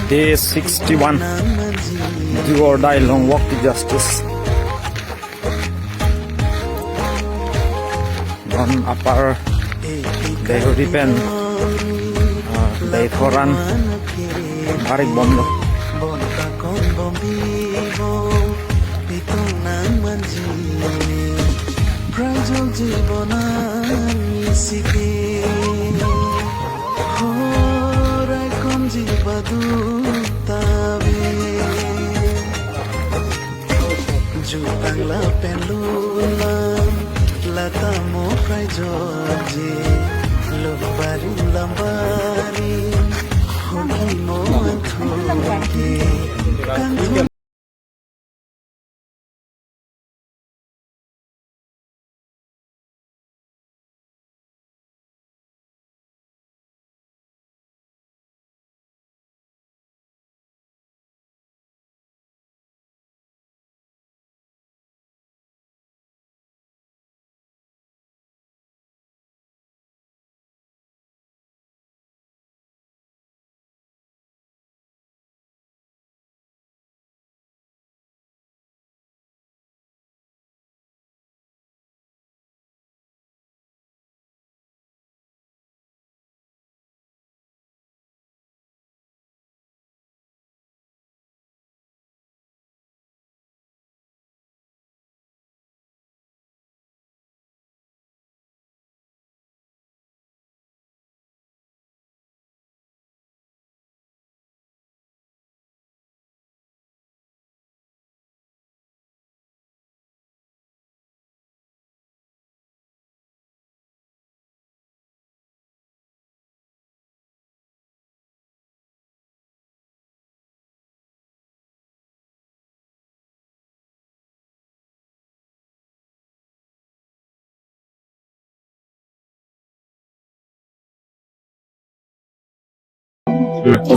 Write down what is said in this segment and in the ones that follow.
Day 61. Do or die long walk to justice. On upper Dehuripen, Dehoran, Barik Bomlo. Jutangla pendulam lata mo kay George lubari lambari hoki mo antuki kantu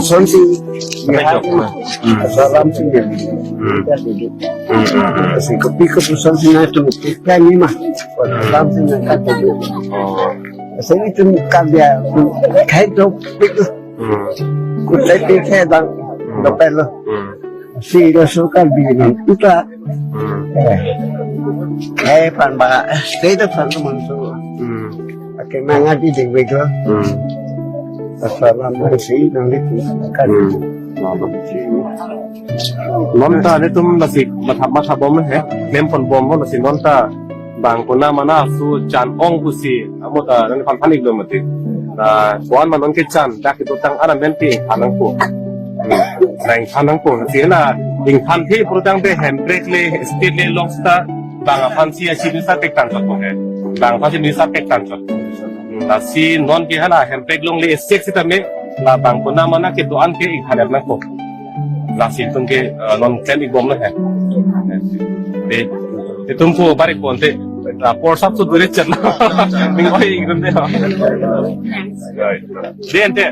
Something you have something kasi kopi ko po something na ito kaya mah something na kaya kasi ito kaya kahit ito kung tayo kaya lang napelo sila suka bilin ito pan ba state of naman so aking mga didig ko Assalamualaikum warahmatullahi nonta ne tum nasi matha bom he mempon bom ho nasi nonta bang kona mana su chan ong busi amoda nan pan panik lo mati na kuan manon ke chan dak to tang ara menti anang ko nang anang ko ti na ding pan thi protang be handbrake le speed le long sta bang pan si chi ni sa tek tan ko he bang pan si ni sa tek tan ko la si non ke hala handbrake long le sek si tame la bang kona mana ke doan ke ik haler na ko la si tung ke non ken ik bom na hai de तुमको बारे कौन थे por sab to dure chalna ningoi igrum de de ente